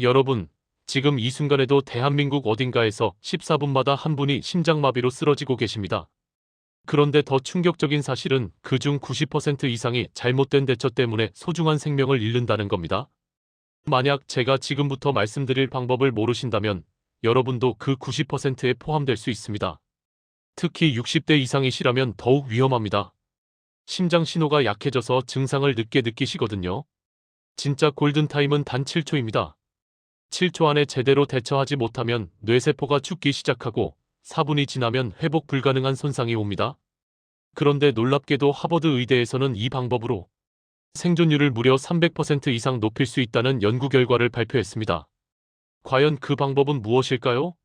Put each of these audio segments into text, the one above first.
여러분, 지금 이 순간에도 대한민국 어딘가에서 14분마다 한 분이 심장마비로 쓰러지고 계십니다. 그런데 더 충격적인 사실은 그중 90% 이상이 잘못된 대처 때문에 소중한 생명을 잃는다는 겁니다. 만약 제가 지금부터 말씀드릴 방법을 모르신다면 여러분도 그 90%에 포함될 수 있습니다. 특히 60대 이상이시라면 더욱 위험합니다. 심장 신호가 약해져서 증상을 늦게 느끼시거든요. 진짜 골든타임은 단 7초입니다. 7초 안에 제대로 대처하지 못하면 뇌세포가 죽기 시작하고 4분이 지나면 회복 불가능한 손상이 옵니다. 그런데 놀랍게도 하버드 의대에서는 이 방법으로 생존율을 무려 300% 이상 높일 수 있다는 연구 결과를 발표했습니다. 과연 그 방법은 무엇일까요?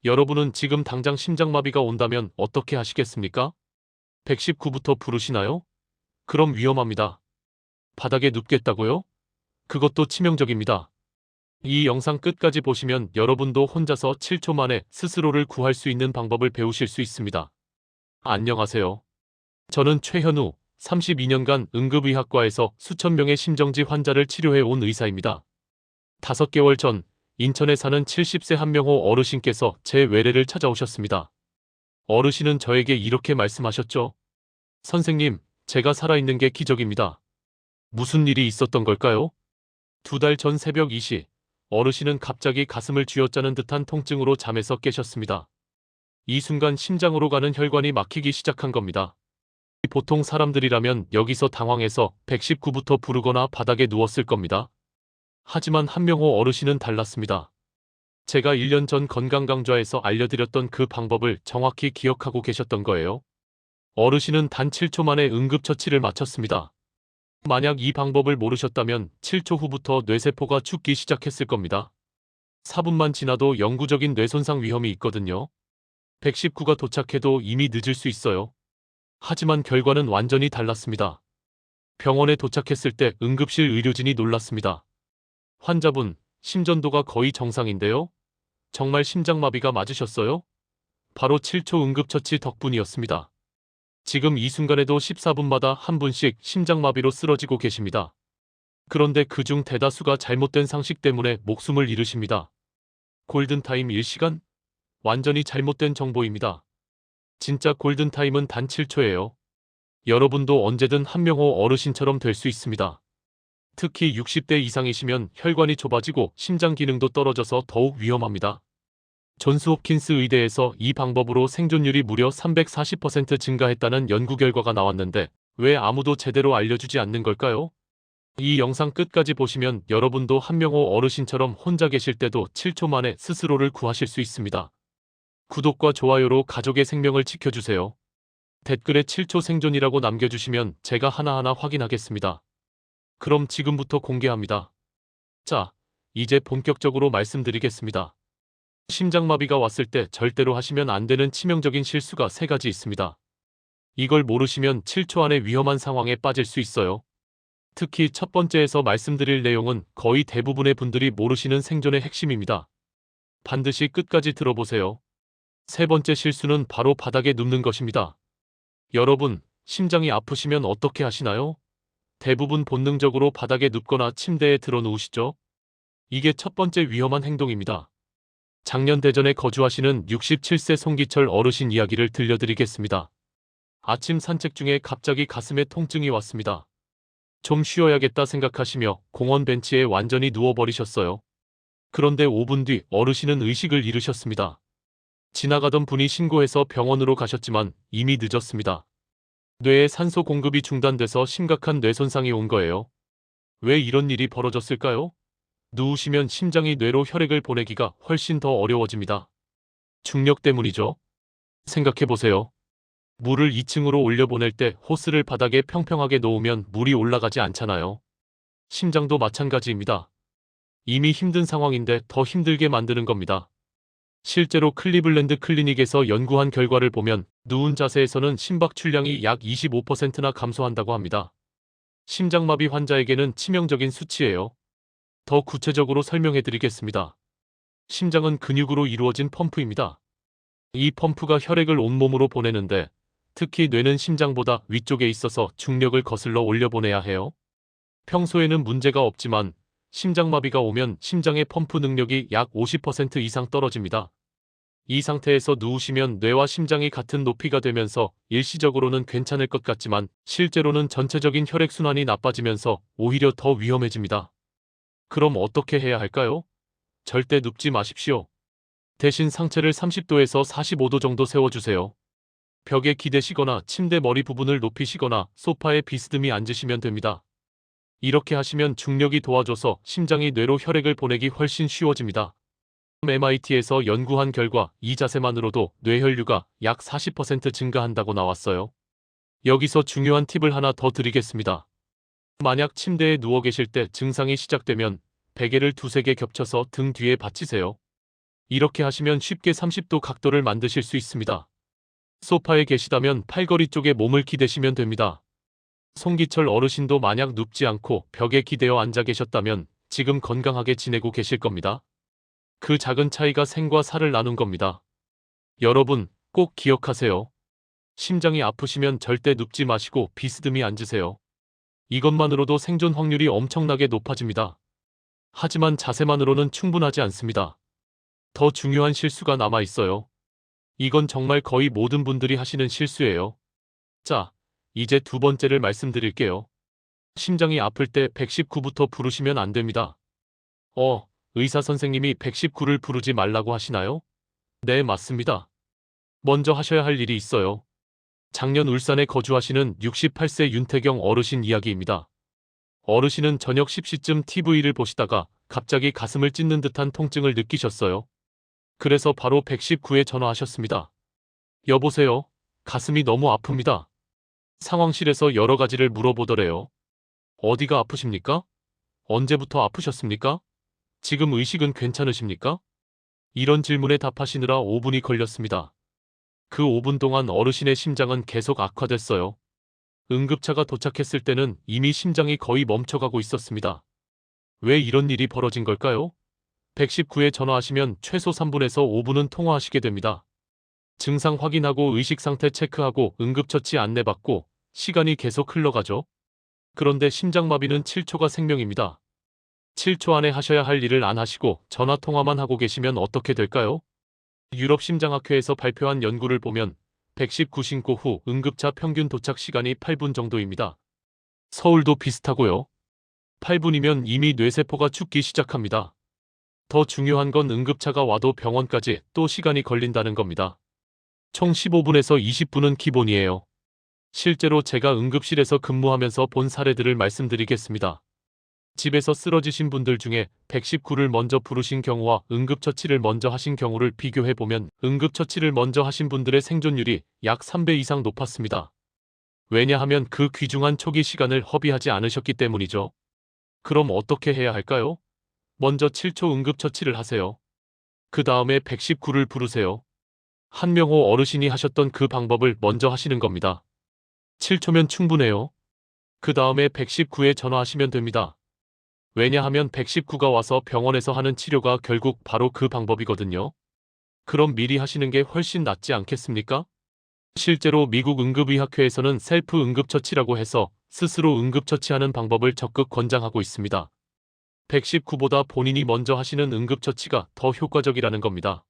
여러분은 지금 당장 심장마비가 온다면 어떻게 하시겠습니까? 119부터 부르시나요? 그럼 위험합니다. 바닥에 눕겠다고요? 그것도 치명적입니다. 이 영상 끝까지 보시면 여러분도 혼자서 7초 만에 스스로를 구할 수 있는 방법을 배우실 수 있습니다. 안녕하세요. 저는 최현우, 32년간 응급의학과에서 수천 명의 심정지 환자를 치료해 온 의사입니다. 5개월 전 인천에 사는 70세 한명호 어르신께서 제 외래를 찾아오셨습니다. 어르신은 저에게 이렇게 말씀하셨죠. 선생님, 제가 살아있는 게 기적입니다. 무슨 일이 있었던 걸까요? 2달 전 새벽 2시, 어르신은 갑자기 가슴을 쥐어짜는 듯한 통증으로 잠에서 깨셨습니다. 이 순간 심장으로 가는 혈관이 막히기 시작한 겁니다. 보통 사람들이라면 여기서 당황해서 119부터 부르거나 바닥에 누웠을 겁니다. 하지만 한명호 어르신은 달랐습니다. 제가 1년 전 건강강좌에서 알려드렸던 그 방법을 정확히 기억하고 계셨던 거예요. 어르신은 단 7초 만에 응급처치를 마쳤습니다. 만약 이 방법을 모르셨다면 7초 후부터 뇌세포가 죽기 시작했을 겁니다. 4분만 지나도 영구적인 뇌손상 위험이 있거든요. 119가 도착해도 이미 늦을 수 있어요. 하지만 결과는 완전히 달랐습니다. 병원에 도착했을 때 응급실 의료진이 놀랐습니다. 환자분, 심전도가 거의 정상인데요? 정말 심장마비가 맞으셨어요? 바로 7초 응급처치 덕분이었습니다. 지금 이 순간에도 14분마다 한 분씩 심장마비로 쓰러지고 계십니다. 그런데 그중 대다수가 잘못된 상식 때문에 목숨을 잃으십니다. 골든타임 1시간? 완전히 잘못된 정보입니다. 진짜 골든타임은 단 7초예요. 여러분도 언제든 한명호 어르신처럼 될 수 있습니다. 특히 60대 이상이시면 혈관이 좁아지고 심장 기능도 떨어져서 더욱 위험합니다. 존스 홉킨스 의대에서 이 방법으로 생존율이 무려 340% 증가했다는 연구 결과가 나왔는데 왜 아무도 제대로 알려주지 않는 걸까요? 이 영상 끝까지 보시면 여러분도 한명호 어르신처럼 혼자 계실 때도 7초 만에 스스로를 구하실 수 있습니다. 구독과 좋아요로 가족의 생명을 지켜주세요. 댓글에 7초 생존이라고 남겨주시면 제가 하나하나 확인하겠습니다. 그럼 지금부터 공개합니다. 자, 이제 본격적으로 말씀드리겠습니다. 심장마비가 왔을 때 절대로 하시면 안 되는 치명적인 실수가 3가지 있습니다. 이걸 모르시면 7초 안에 위험한 상황에 빠질 수 있어요. 특히 첫 번째에서 말씀드릴 내용은 거의 대부분의 분들이 모르시는 생존의 핵심입니다. 반드시 끝까지 들어보세요. 3번째 실수는 바로 바닥에 눕는 것입니다. 여러분, 심장이 아프시면 어떻게 하시나요? 대부분 본능적으로 바닥에 눕거나 침대에 들어 누우시죠? 이게 첫 번째 위험한 행동입니다. 작년 대전에 거주하시는 67세 송기철 어르신 이야기를 들려드리겠습니다. 아침 산책 중에 갑자기 가슴에 통증이 왔습니다. 좀 쉬어야겠다 생각하시며 공원 벤치에 완전히 누워버리셨어요. 그런데 5분 뒤 어르신은 의식을 잃으셨습니다. 지나가던 분이 신고해서 병원으로 가셨지만 이미 늦었습니다. 뇌에 산소 공급이 중단돼서 심각한 뇌손상이 온 거예요. 왜 이런 일이 벌어졌을까요? 누우시면 심장이 뇌로 혈액을 보내기가 훨씬 더 어려워집니다. 중력 때문이죠. 생각해보세요. 물을 2층으로 올려보낼 때 호스를 바닥에 평평하게 놓으면 물이 올라가지 않잖아요. 심장도 마찬가지입니다. 이미 힘든 상황인데 더 힘들게 만드는 겁니다. 실제로 클리블랜드 클리닉에서 연구한 결과를 보면 누운 자세에서는 심박 출량이 약 25%나 감소한다고 합니다. 심장마비 환자에게는 치명적인 수치예요. 더 구체적으로 설명해 드리겠습니다. 심장은 근육으로 이루어진 펌프입니다. 이 펌프가 혈액을 온몸으로 보내는데 특히 뇌는 심장보다 위쪽에 있어서 중력을 거슬러 올려보내야 해요. 평소에는 문제가 없지만 심장마비가 오면 심장의 펌프 능력이 약 50% 이상 떨어집니다. 이 상태에서 누우시면 뇌와 심장이 같은 높이가 되면서 일시적으로는 괜찮을 것 같지만 실제로는 전체적인 혈액순환이 나빠지면서 오히려 더 위험해집니다. 그럼 어떻게 해야 할까요? 절대 눕지 마십시오. 대신 상체를 30도에서 45도 정도 세워주세요. 벽에 기대시거나 침대 머리 부분을 높이시거나 소파에 비스듬히 앉으시면 됩니다. 이렇게 하시면 중력이 도와줘서 심장이 뇌로 혈액을 보내기 훨씬 쉬워집니다. MIT에서 연구한 결과 이 자세만으로도 뇌혈류가 약 40% 증가한다고 나왔어요. 여기서 중요한 팁을 하나 더 드리겠습니다. 만약 침대에 누워 계실 때 증상이 시작되면 베개를 두세 개 겹쳐서 등 뒤에 받치세요. 이렇게 하시면 쉽게 30도 각도를 만드실 수 있습니다. 소파에 계시다면 팔걸이 쪽에 몸을 기대시면 됩니다. 송기철 어르신도 만약 눕지 않고 벽에 기대어 앉아 계셨다면 지금 건강하게 지내고 계실 겁니다. 그 작은 차이가 생과 사를 나눈 겁니다. 여러분, 꼭 기억하세요. 심장이 아프시면 절대 눕지 마시고 비스듬히 앉으세요. 이것만으로도 생존 확률이 엄청나게 높아집니다. 하지만 자세만으로는 충분하지 않습니다. 더 중요한 실수가 남아 있어요. 이건 정말 거의 모든 분들이 하시는 실수예요. 자, 이제 두 번째를 말씀드릴게요. 심장이 아플 때 119부터 부르시면 안 됩니다. 의사 선생님이 119를 부르지 말라고 하시나요? 네, 맞습니다. 먼저 하셔야 할 일이 있어요. 작년 울산에 거주하시는 68세 윤태경 어르신 이야기입니다. 어르신은 저녁 10시쯤 TV를 보시다가 갑자기 가슴을 찢는 듯한 통증을 느끼셨어요. 그래서 바로 119에 전화하셨습니다. 여보세요? 가슴이 너무 아픕니다. 상황실에서 여러 가지를 물어보더래요. 어디가 아프십니까? 언제부터 아프셨습니까? 지금 의식은 괜찮으십니까? 이런 질문에 답하시느라 5분이 걸렸습니다. 그 5분 동안 어르신의 심장은 계속 악화됐어요. 응급차가 도착했을 때는 이미 심장이 거의 멈춰가고 있었습니다. 왜 이런 일이 벌어진 걸까요? 119에 전화하시면 최소 3분에서 5분은 통화하시게 됩니다. 증상 확인하고 의식 상태 체크하고 응급처치 안내받고 시간이 계속 흘러가죠. 그런데 심장마비는 7초가 생명입니다. 7초 안에 하셔야 할 일을 안 하시고 전화 통화만 하고 계시면 어떻게 될까요? 유럽 심장학회에서 발표한 연구를 보면 119 신고 후 응급차 평균 도착 시간이 8분 정도입니다. 서울도 비슷하고요. 8분이면 이미 뇌세포가 죽기 시작합니다. 더 중요한 건 응급차가 와도 병원까지 또 시간이 걸린다는 겁니다. 총 15분에서 20분은 기본이에요. 실제로 제가 응급실에서 근무하면서 본 사례들을 말씀드리겠습니다. 집에서 쓰러지신 분들 중에 119를 먼저 부르신 경우와 응급처치를 먼저 하신 경우를 비교해보면 응급처치를 먼저 하신 분들의 생존율이 약 3배 이상 높았습니다. 왜냐하면 그 귀중한 초기 시간을 허비하지 않으셨기 때문이죠. 그럼 어떻게 해야 할까요? 먼저 7초 응급처치를 하세요. 그 다음에 119를 부르세요. 한명호 어르신이 하셨던 그 방법을 먼저 하시는 겁니다. 7초면 충분해요. 그 다음에 119에 전화하시면 됩니다. 왜냐하면 119가 와서 병원에서 하는 치료가 결국 바로 그 방법이거든요. 그럼 미리 하시는 게 훨씬 낫지 않겠습니까? 실제로 미국 응급의학회에서는 셀프 응급처치라고 해서 스스로 응급처치하는 방법을 적극 권장하고 있습니다. 119보다 본인이 먼저 하시는 응급처치가 더 효과적이라는 겁니다.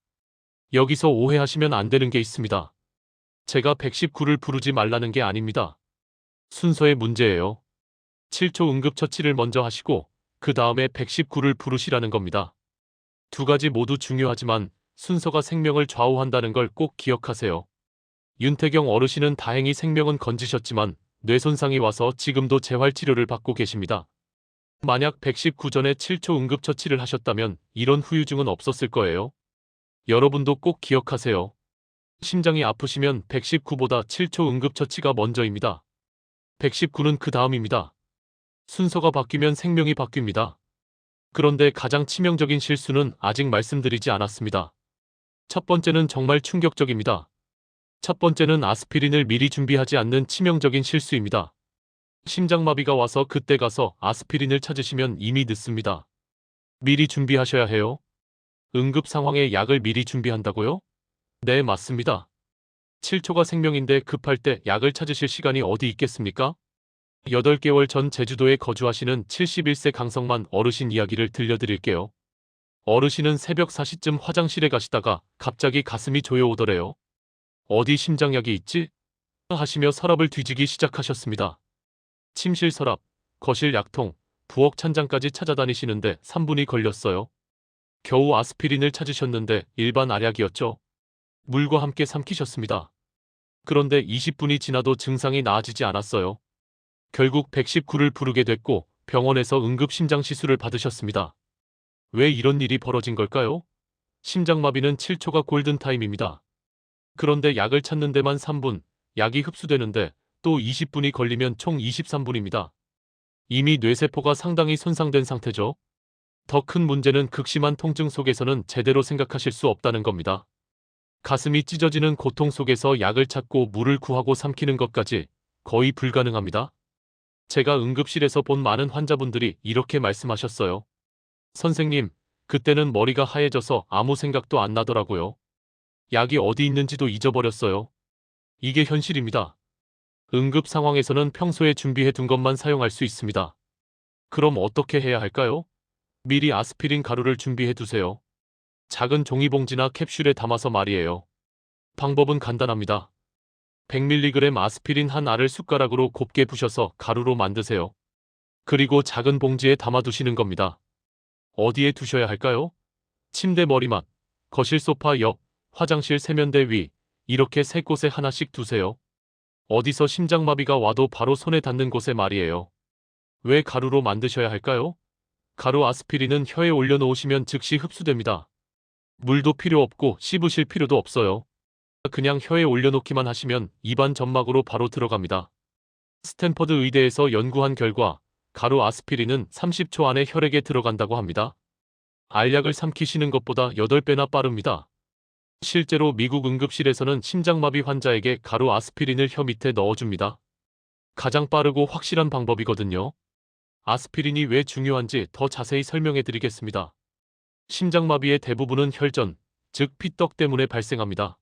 여기서 오해하시면 안 되는 게 있습니다. 제가 119를 부르지 말라는 게 아닙니다. 순서의 문제예요. 7초 응급처치를 먼저 하시고 그 다음에 119를 부르시라는 겁니다. 두 가지 모두 중요하지만 순서가 생명을 좌우한다는 걸 꼭 기억하세요. 윤태경 어르신은 다행히 생명은 건지셨지만 뇌 손상이 와서 지금도 재활치료를 받고 계십니다. 만약 119 전에 7초 응급처치를 하셨다면 이런 후유증은 없었을 거예요. 여러분도 꼭 기억하세요. 심장이 아프시면 119보다 7초 응급처치가 먼저입니다. 119는 그 다음입니다. 순서가 바뀌면 생명이 바뀝니다. 그런데 가장 치명적인 실수는 아직 말씀드리지 않았습니다. 첫 번째는 정말 충격적입니다. 첫 번째는 아스피린을 미리 준비하지 않는 치명적인 실수입니다. 심장마비가 와서 그때 가서 아스피린을 찾으시면 이미 늦습니다. 미리 준비하셔야 해요. 응급 상황에 약을 미리 준비한다고요? 네, 맞습니다. 7초가 생명인데 급할 때 약을 찾으실 시간이 어디 있겠습니까? 8개월 전 제주도에 거주하시는 71세 강성만 어르신 이야기를 들려드릴게요. 어르신은 새벽 4시쯤 화장실에 가시다가 갑자기 가슴이 조여오더래요. 어디 심장약이 있지? 하시며 서랍을 뒤지기 시작하셨습니다. 침실 서랍, 거실 약통, 부엌 찬장까지 찾아다니시는데 3분이 걸렸어요. 겨우 아스피린을 찾으셨는데 일반 알약이었죠. 물과 함께 삼키셨습니다. 그런데 20분이 지나도 증상이 나아지지 않았어요. 결국 119를 부르게 됐고 병원에서 응급심장 시술을 받으셨습니다. 왜 이런 일이 벌어진 걸까요? 심장마비는 7초가 골든타임입니다. 그런데 약을 찾는 데만 3분, 약이 흡수되는데 또 20분이 걸리면 총 23분입니다. 이미 뇌세포가 상당히 손상된 상태죠. 더 큰 문제는 극심한 통증 속에서는 제대로 생각하실 수 없다는 겁니다. 가슴이 찢어지는 고통 속에서 약을 찾고 물을 구하고 삼키는 것까지 거의 불가능합니다. 제가 응급실에서 본 많은 환자분들이 이렇게 말씀하셨어요. 선생님, 그때는 머리가 하얘져서 아무 생각도 안 나더라고요. 약이 어디 있는지도 잊어버렸어요. 이게 현실입니다. 응급 상황에서는 평소에 준비해 둔 것만 사용할 수 있습니다. 그럼 어떻게 해야 할까요? 미리 아스피린 가루를 준비해 두세요. 작은 종이봉지나 캡슐에 담아서 말이에요. 방법은 간단합니다. 100mg 아스피린 한 알을 숟가락으로 곱게 부셔서 가루로 만드세요. 그리고 작은 봉지에 담아두시는 겁니다. 어디에 두셔야 할까요? 침대 머리맡, 거실 소파 옆, 화장실 세면대 위, 이렇게 3곳에 하나씩 두세요. 어디서 심장마비가 와도 바로 손에 닿는 곳에 말이에요. 왜 가루로 만드셔야 할까요? 가루 아스피린은 혀에 올려놓으시면 즉시 흡수됩니다. 물도 필요 없고 씹으실 필요도 없어요. 그냥 혀에 올려놓기만 하시면 입안 점막으로 바로 들어갑니다. 스탠퍼드 의대에서 연구한 결과 가루 아스피린은 30초 안에 혈액에 들어간다고 합니다. 알약을 삼키시는 것보다 8배나 빠릅니다. 실제로 미국 응급실에서는 심장마비 환자에게 가루 아스피린을 혀 밑에 넣어줍니다. 가장 빠르고 확실한 방법이거든요. 아스피린이 왜 중요한지 더 자세히 설명해 드리겠습니다. 심장마비의 대부분은 혈전, 즉 피떡 때문에 발생합니다.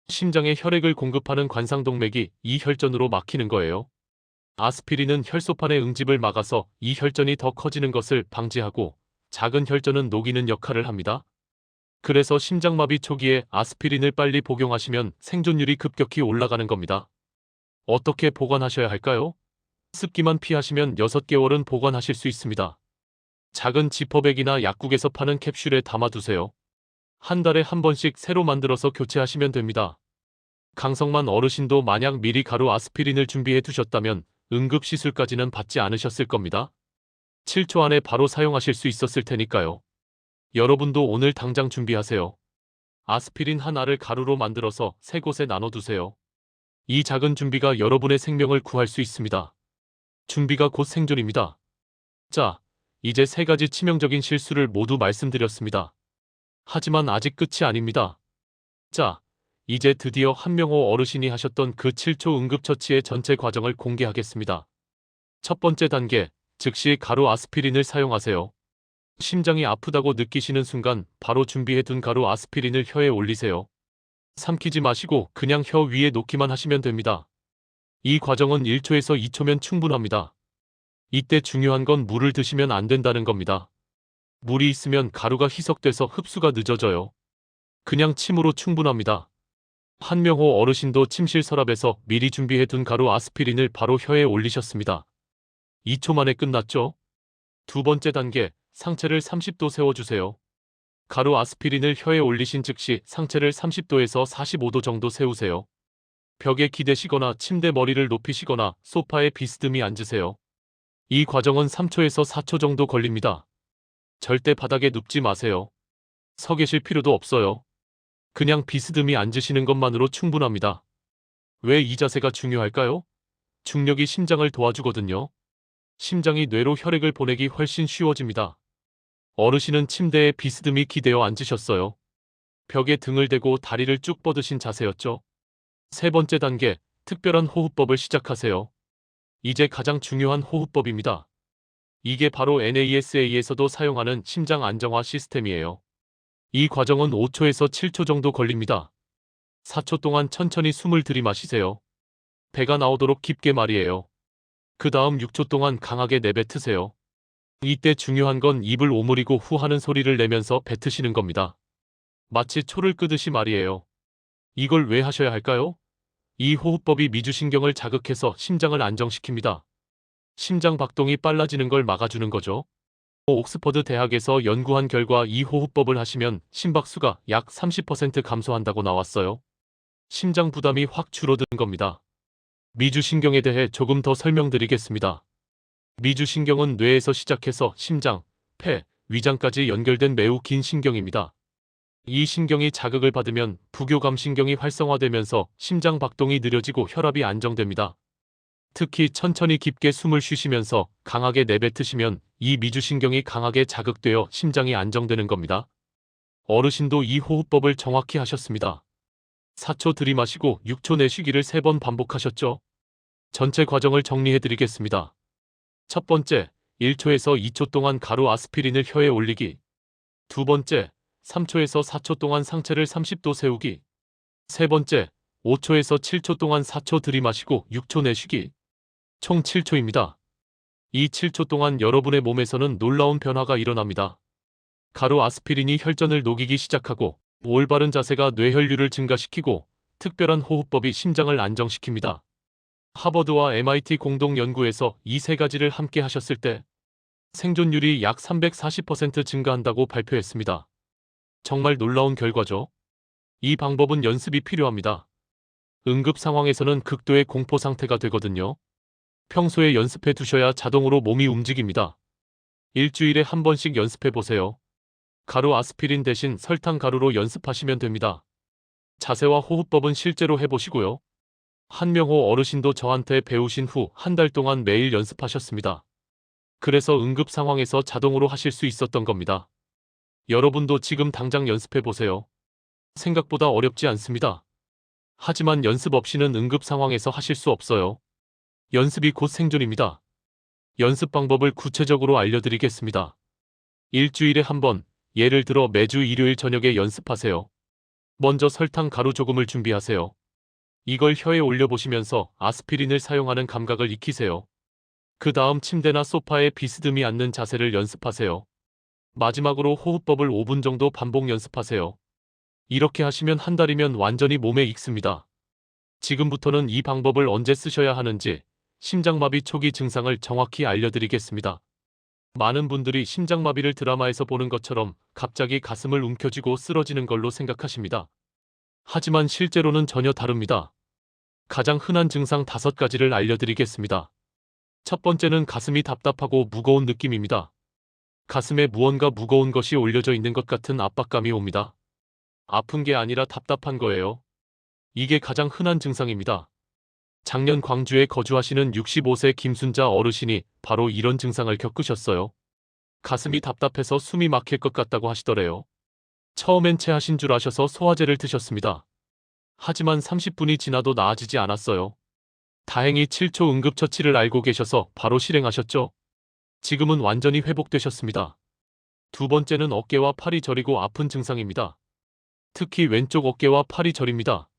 심장에 혈액을 공급하는 관상동맥이 이 혈전으로 막히는 거예요. 아스피린은 혈소판의 응집을 막아서 이 혈전이 더 커지는 것을 방지하고 작은 혈전은 녹이는 역할을 합니다. 그래서 심장마비 초기에 아스피린을 빨리 복용하시면 생존율이 급격히 올라가는 겁니다. 어떻게 보관하셔야 할까요? 습기만 피하시면 6개월은 보관하실 수 있습니다. 작은 지퍼백이나 약국에서 파는 캡슐에 담아두세요. 한 달에 한 번씩 새로 만들어서 교체하시면 됩니다. 강성만 어르신도 만약 미리 가루 아스피린을 준비해 두셨다면 응급시술까지는 받지 않으셨을 겁니다. 7초 안에 바로 사용하실 수 있었을 테니까요. 여러분도 오늘 당장 준비하세요. 아스피린 한 알을 가루로 만들어서 3곳에 나눠두세요. 이 작은 준비가 여러분의 생명을 구할 수 있습니다. 준비가 곧 생존입니다. 자, 이제 3가지 치명적인 실수를 모두 말씀드렸습니다. 하지만 아직 끝이 아닙니다. 자, 이제 드디어 한명호 어르신이 하셨던 그 7초 응급처치의 전체 과정을 공개하겠습니다. 첫 번째 단계, 즉시 가루 아스피린을 사용하세요. 심장이 아프다고 느끼시는 순간 바로 준비해둔 가루 아스피린을 혀에 올리세요. 삼키지 마시고 그냥 혀 위에 놓기만 하시면 됩니다. 이 과정은 1초에서 2초면 충분합니다. 이때 중요한 건 물을 드시면 안 된다는 겁니다. 물이 있으면 가루가 희석돼서 흡수가 늦어져요. 그냥 침으로 충분합니다. 한명호 어르신도 침실 서랍에서 미리 준비해둔 가루 아스피린을 바로 혀에 올리셨습니다. 2초 만에 끝났죠? 두 번째 단계, 상체를 30도 세워주세요. 가루 아스피린을 혀에 올리신 즉시 상체를 30도에서 45도 정도 세우세요. 벽에 기대시거나 침대 머리를 높이시거나 소파에 비스듬히 앉으세요. 이 과정은 3초에서 4초 정도 걸립니다. 절대 바닥에 눕지 마세요. 서 계실 필요도 없어요. 그냥 비스듬히 앉으시는 것만으로 충분합니다. 왜 이 자세가 중요할까요? 중력이 심장을 도와주거든요. 심장이 뇌로 혈액을 보내기 훨씬 쉬워집니다. 어르신은 침대에 비스듬히 기대어 앉으셨어요. 벽에 등을 대고 다리를 쭉 뻗으신 자세였죠. 세 번째 단계, 특별한 호흡법을 시작하세요. 이제 가장 중요한 호흡법입니다. 이게 바로 NASA에서도 사용하는 심장 안정화 시스템이에요. 이 과정은 5초에서 7초 정도 걸립니다. 4초 동안 천천히 숨을 들이마시세요. 배가 나오도록 깊게 말이에요. 그 다음 6초 동안 강하게 내뱉으세요. 이때 중요한 건 입을 오므리고 후 하는 소리를 내면서 뱉으시는 겁니다. 마치 초를 끄듯이 말이에요. 이걸 왜 하셔야 할까요? 이 호흡법이 미주신경을 자극해서 심장을 안정시킵니다. 심장 박동이 빨라지는 걸 막아주는 거죠. 옥스퍼드 대학에서 연구한 결과 이 호흡법을 하시면 심박수가 약 30% 감소한다고 나왔어요. 심장 부담이 확 줄어드는 겁니다. 미주신경에 대해 조금 더 설명드리겠습니다. 미주신경은 뇌에서 시작해서 심장, 폐, 위장까지 연결된 매우 긴 신경입니다. 이 신경이 자극을 받으면 부교감신경이 활성화되면서 심장 박동이 느려지고 혈압이 안정됩니다. 특히 천천히 깊게 숨을 쉬시면서 강하게 내뱉으시면 이 미주신경이 강하게 자극되어 심장이 안정되는 겁니다. 어르신도 이 호흡법을 정확히 하셨습니다. 4초 들이마시고 6초 내쉬기를 3번 반복하셨죠? 전체 과정을 정리해드리겠습니다. 첫 번째, 1초에서 2초 동안 가루 아스피린을 혀에 올리기. 두 번째, 3초에서 4초 동안 상체를 30도 세우기. 세 번째, 5초에서 7초 동안 4초 들이마시고 6초 내쉬기. 총 7초입니다. 이 7초 동안 여러분의 몸에서는 놀라운 변화가 일어납니다. 가루 아스피린이 혈전을 녹이기 시작하고 올바른 자세가 뇌혈류를 증가시키고 특별한 호흡법이 심장을 안정시킵니다. 하버드와 MIT 공동 연구에서 이 세 가지를 함께 하셨을 때 생존율이 약 340% 증가한다고 발표했습니다. 정말 놀라운 결과죠. 이 방법은 연습이 필요합니다. 응급 상황에서는 극도의 공포 상태가 되거든요. 평소에 연습해 두셔야 자동으로 몸이 움직입니다. 일주일에 한 번씩 연습해 보세요. 가루 아스피린 대신 설탕 가루로 연습하시면 됩니다. 자세와 호흡법은 실제로 해보시고요. 한명호 어르신도 저한테 배우신 후 한 달 동안 매일 연습하셨습니다. 그래서 응급 상황에서 자동으로 하실 수 있었던 겁니다. 여러분도 지금 당장 연습해 보세요. 생각보다 어렵지 않습니다. 하지만 연습 없이는 응급 상황에서 하실 수 없어요. 연습이 곧 생존입니다. 연습 방법을 구체적으로 알려드리겠습니다. 일주일에 한 번, 예를 들어 매주 일요일 저녁에 연습하세요. 먼저 설탕 가루 조금을 준비하세요. 이걸 혀에 올려보시면서 아스피린을 사용하는 감각을 익히세요. 그 다음 침대나 소파에 비스듬히 앉는 자세를 연습하세요. 마지막으로 호흡법을 5분 정도 반복 연습하세요. 이렇게 하시면 한 달이면 완전히 몸에 익습니다. 지금부터는 이 방법을 언제 쓰셔야 하는지 심장마비 초기 증상을 정확히 알려드리겠습니다. 많은 분들이 심장마비를 드라마에서 보는 것처럼 갑자기 가슴을 움켜쥐고 쓰러지는 걸로 생각하십니다. 하지만 실제로는 전혀 다릅니다. 가장 흔한 증상 5가지를 알려드리겠습니다. 첫 번째는 가슴이 답답하고 무거운 느낌입니다. 가슴에 무언가 무거운 것이 올려져 있는 것 같은 압박감이 옵니다. 아픈 게 아니라 답답한 거예요. 이게 가장 흔한 증상입니다. 작년 광주에 거주하시는 65세 김순자 어르신이 바로 이런 증상을 겪으셨어요. 가슴이 답답해서 숨이 막힐 것 같다고 하시더래요. 처음엔 체하신 줄 아셔서 소화제를 드셨습니다. 하지만 30분이 지나도 나아지지 않았어요. 다행히 7초 응급처치를 알고 계셔서 바로 실행하셨죠. 지금은 완전히 회복되셨습니다. 두 번째는 어깨와 팔이 저리고 아픈 증상입니다. 특히 왼쪽 어깨와 팔이 저립니다.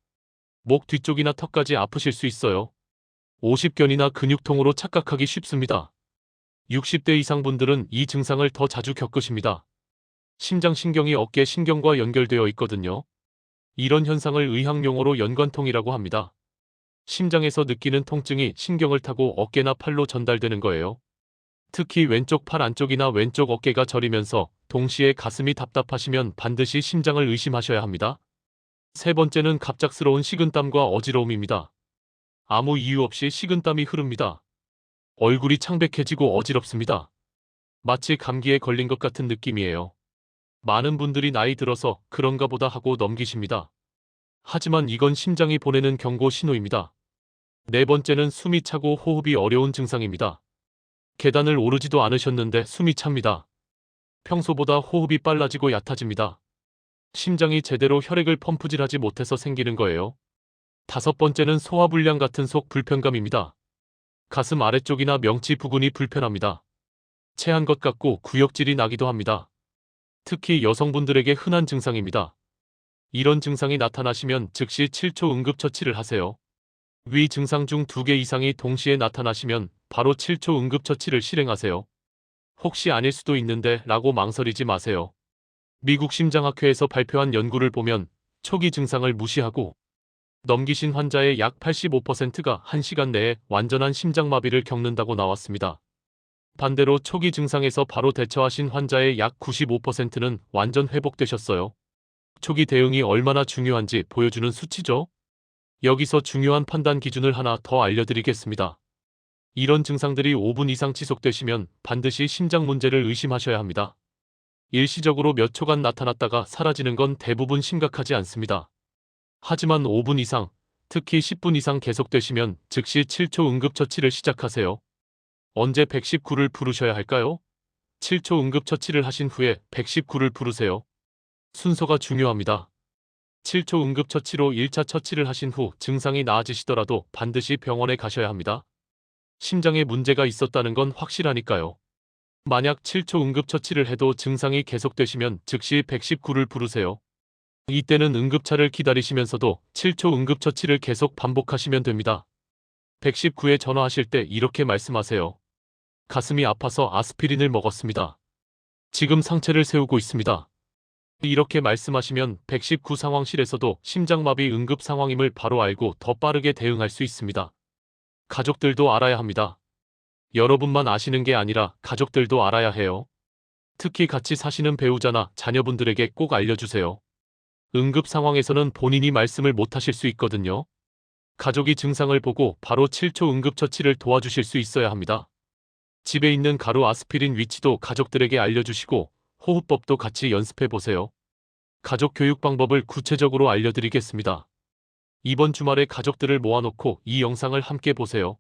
목 뒤쪽이나 턱까지 아프실 수 있어요. 오십견이나 근육통으로 착각하기 쉽습니다. 60대 이상 분들은 이 증상을 더 자주 겪으십니다. 심장신경이 어깨 신경과 연결되어 있거든요. 이런 현상을 의학용어로 연관통이라고 합니다. 심장에서 느끼는 통증이 신경을 타고 어깨나 팔로 전달되는 거예요. 특히 왼쪽 팔 안쪽이나 왼쪽 어깨가 저리면서 동시에 가슴이 답답하시면 반드시 심장을 의심하셔야 합니다. 세 번째는 갑작스러운 식은땀과 어지러움입니다. 아무 이유 없이 식은땀이 흐릅니다. 얼굴이 창백해지고 어지럽습니다. 마치 감기에 걸린 것 같은 느낌이에요. 많은 분들이 나이 들어서 그런가 보다 하고 넘기십니다. 하지만 이건 심장이 보내는 경고 신호입니다. 네 번째는 숨이 차고 호흡이 어려운 증상입니다. 계단을 오르지도 않으셨는데 숨이 찹니다. 평소보다 호흡이 빨라지고 얕아집니다. 심장이 제대로 혈액을 펌프질하지 못해서 생기는 거예요. 다섯 번째는 소화불량 같은 속 불편감입니다. 가슴 아래쪽이나 명치 부근이 불편합니다. 체한 것 같고 구역질이 나기도 합니다. 특히 여성분들에게 흔한 증상입니다. 이런 증상이 나타나시면 즉시 7초 응급처치를 하세요. 위 증상 중 2개 이상이 동시에 나타나시면 바로 7초 응급처치를 실행하세요. 혹시 아닐 수도 있는데 라고 망설이지 마세요. 미국 심장학회에서 발표한 연구를 보면 초기 증상을 무시하고 넘기신 환자의 약 85%가 1시간 내에 완전한 심장마비를 겪는다고 나왔습니다. 반대로 초기 증상에서 바로 대처하신 환자의 약 95%는 완전 회복되셨어요. 초기 대응이 얼마나 중요한지 보여주는 수치죠. 여기서 중요한 판단 기준을 하나 더 알려드리겠습니다. 이런 증상들이 5분 이상 지속되시면 반드시 심장 문제를 의심하셔야 합니다. 일시적으로 몇 초간 나타났다가 사라지는 건 대부분 심각하지 않습니다. 하지만 5분 이상, 특히 10분 이상 계속되시면 즉시 7초 응급처치를 시작하세요. 언제 119를 부르셔야 할까요? 7초 응급처치를 하신 후에 119를 부르세요. 순서가 중요합니다. 7초 응급처치로 1차 처치를 하신 후 증상이 나아지시더라도 반드시 병원에 가셔야 합니다. 심장에 문제가 있었다는 건 확실하니까요. 만약 7초 응급처치를 해도 증상이 계속되시면 즉시 119를 부르세요. 이때는 응급차를 기다리시면서도 7초 응급처치를 계속 반복하시면 됩니다. 119에 전화하실 때 이렇게 말씀하세요. 가슴이 아파서 아스피린을 먹었습니다. 지금 상체를 세우고 있습니다. 이렇게 말씀하시면 119 상황실에서도 심장마비 응급 상황임을 바로 알고 더 빠르게 대응할 수 있습니다. 가족들도 알아야 합니다. 여러분만 아시는 게 아니라 가족들도 알아야 해요. 특히 같이 사시는 배우자나 자녀분들에게 꼭 알려주세요. 응급 상황에서는 본인이 말씀을 못하실 수 있거든요. 가족이 증상을 보고 바로 7초 응급처치를 도와주실 수 있어야 합니다. 집에 있는 가루 아스피린 위치도 가족들에게 알려주시고 호흡법도 같이 연습해 보세요. 가족 교육 방법을 구체적으로 알려드리겠습니다. 이번 주말에 가족들을 모아놓고 이 영상을 함께 보세요.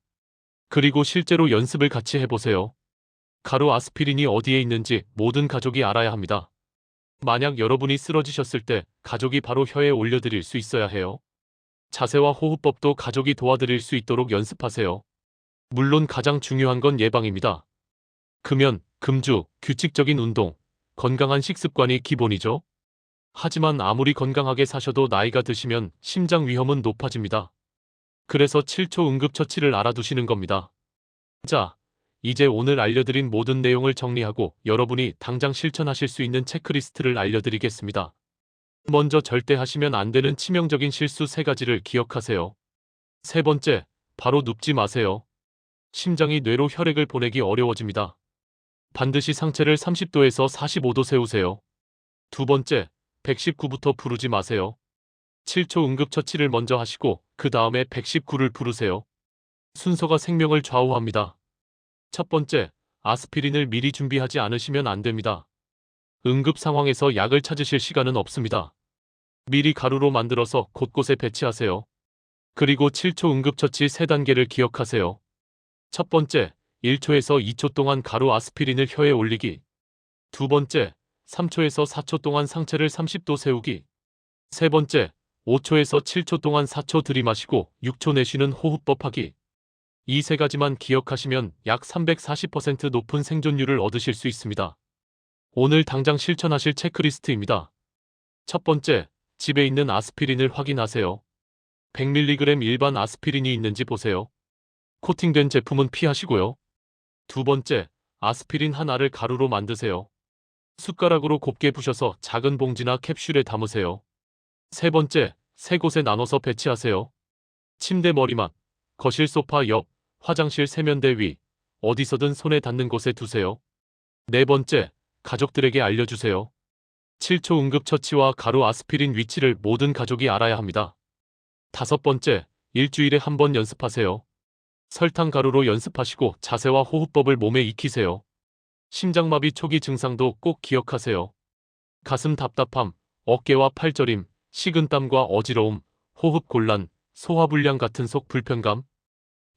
그리고 실제로 연습을 같이 해보세요. 가루 아스피린이 어디에 있는지 모든 가족이 알아야 합니다. 만약 여러분이 쓰러지셨을 때 가족이 바로 혀에 올려드릴 수 있어야 해요. 자세와 호흡법도 가족이 도와드릴 수 있도록 연습하세요. 물론 가장 중요한 건 예방입니다. 금연, 금주, 규칙적인 운동, 건강한 식습관이 기본이죠. 하지만 아무리 건강하게 사셔도 나이가 드시면 심장 위험은 높아집니다. 그래서 7초 응급처치를 알아두시는 겁니다. 자, 이제 오늘 알려드린 모든 내용을 정리하고 여러분이 당장 실천하실 수 있는 체크리스트를 알려드리겠습니다. 먼저 절대 하시면 안 되는 치명적인 실수 3가지를 기억하세요. 세 번째, 바로 눕지 마세요. 심장이 뇌로 혈액을 보내기 어려워집니다. 반드시 상체를 30도에서 45도 세우세요. 두 번째, 119부터 부르지 마세요. 7초 응급처치를 먼저 하시고 그 다음에 119를 부르세요. 순서가 생명을 좌우합니다. 첫 번째, 아스피린을 미리 준비하지 않으시면 안 됩니다. 응급 상황에서 약을 찾으실 시간은 없습니다. 미리 가루로 만들어서 곳곳에 배치하세요. 그리고 7초 응급처치 3단계를 기억하세요. 첫 번째, 1초에서 2초 동안 가루 아스피린을 혀에 올리기. 두 번째, 3초에서 4초 동안 상체를 30도 세우기. 세 번째, 5초에서 7초 동안 4초 들이마시고 6초 내쉬는 호흡법 하기. 이 3가지만 기억하시면 약 340% 높은 생존율을 얻으실 수 있습니다. 오늘 당장 실천하실 체크리스트입니다. 첫 번째, 집에 있는 아스피린을 확인하세요. 100mg 일반 아스피린이 있는지 보세요. 코팅된 제품은 피하시고요. 두 번째, 아스피린 하나를 가루로 만드세요. 숟가락으로 곱게 부셔서 작은 봉지나 캡슐에 담으세요. 세 번째, 3곳에 나눠서 배치하세요. 침대 머리맡, 거실 소파 옆, 화장실 세면대 위, 어디서든 손에 닿는 곳에 두세요. 네 번째, 가족들에게 알려주세요. 7초 응급처치와 가루 아스피린 위치를 모든 가족이 알아야 합니다. 다섯 번째, 일주일에 한 번 연습하세요. 설탕 가루로 연습하시고 자세와 호흡법을 몸에 익히세요. 심장마비 초기 증상도 꼭 기억하세요. 가슴 답답함, 어깨와 팔저림, 식은땀과 어지러움, 호흡 곤란, 소화불량 같은 속 불편감.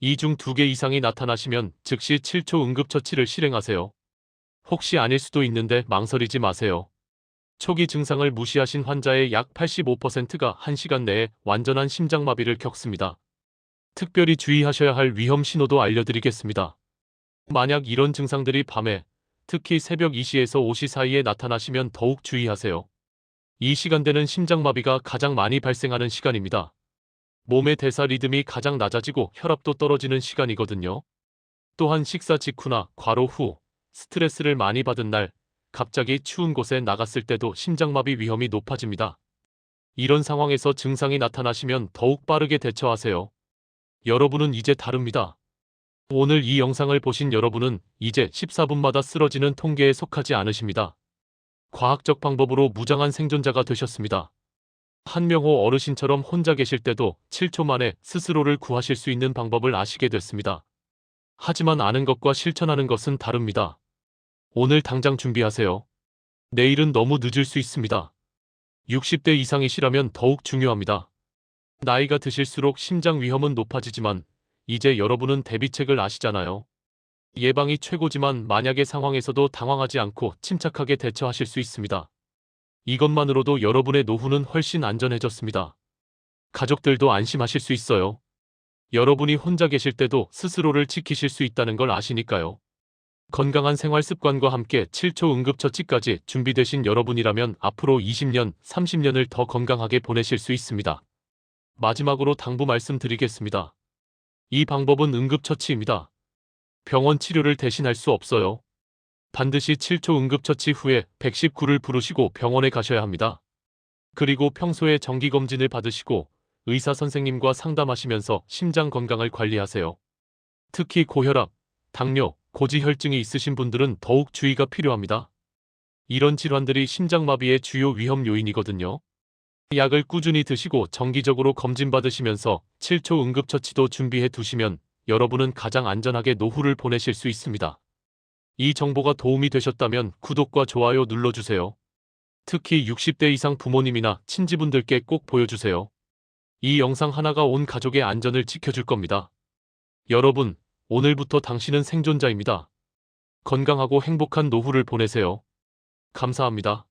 이 중 2개 이상이 나타나시면 즉시 7초 응급처치를 실행하세요. 혹시 아닐 수도 있는데 망설이지 마세요. 초기 증상을 무시하신 환자의 약 85%가 1시간 내에 완전한 심장마비를 겪습니다. 특별히 주의하셔야 할 위험 신호도 알려드리겠습니다. 만약 이런 증상들이 밤에, 특히 새벽 2시에서 5시 사이에 나타나시면 더욱 주의하세요. 이 시간대는 심장마비가 가장 많이 발생하는 시간입니다. 몸의 대사 리듬이 가장 낮아지고 혈압도 떨어지는 시간이거든요. 또한 식사 직후나 과로 후 스트레스를 많이 받은 날, 갑자기 추운 곳에 나갔을 때도 심장마비 위험이 높아집니다. 이런 상황에서 증상이 나타나시면 더욱 빠르게 대처하세요. 여러분은 이제 다릅니다. 오늘 이 영상을 보신 여러분은 이제 14분마다 쓰러지는 통계에 속하지 않으십니다. 과학적 방법으로 무장한 생존자가 되셨습니다. 한명호 어르신처럼 혼자 계실 때도 7초 만에 스스로를 구하실 수 있는 방법을 아시게 됐습니다. 하지만 아는 것과 실천하는 것은 다릅니다. 오늘 당장 준비하세요. 내일은 너무 늦을 수 있습니다. 60대 이상이시라면 더욱 중요합니다. 나이가 드실수록 심장 위험은 높아지지만 이제 여러분은 대비책을 아시잖아요. 예방이 최고지만 만약의 상황에서도 당황하지 않고 침착하게 대처하실 수 있습니다. 이것만으로도 여러분의 노후는 훨씬 안전해졌습니다. 가족들도 안심하실 수 있어요. 여러분이 혼자 계실 때도 스스로를 지키실 수 있다는 걸 아시니까요. 건강한 생활 습관과 함께 7초 응급처치까지 준비되신 여러분이라면 앞으로 20년, 30년을 더 건강하게 보내실 수 있습니다. 마지막으로 당부 말씀드리겠습니다. 이 방법은 응급처치입니다. 병원 치료를 대신할 수 없어요. 반드시 7초 응급처치 후에 119를 부르시고 병원에 가셔야 합니다. 그리고 평소에 정기검진을 받으시고 의사 선생님과 상담하시면서 심장 건강을 관리하세요. 특히 고혈압, 당뇨, 고지혈증이 있으신 분들은 더욱 주의가 필요합니다. 이런 질환들이 심장마비의 주요 위험 요인이거든요. 약을 꾸준히 드시고 정기적으로 검진받으시면서 7초 응급처치도 준비해 두시면 여러분은 가장 안전하게 노후를 보내실 수 있습니다. 이 정보가 도움이 되셨다면 구독과 좋아요 눌러주세요. 특히 60대 이상 부모님이나 친지분들께 꼭 보여주세요. 이 영상 하나가 온 가족의 안전을 지켜줄 겁니다. 여러분, 오늘부터 당신은 생존자입니다. 건강하고 행복한 노후를 보내세요. 감사합니다.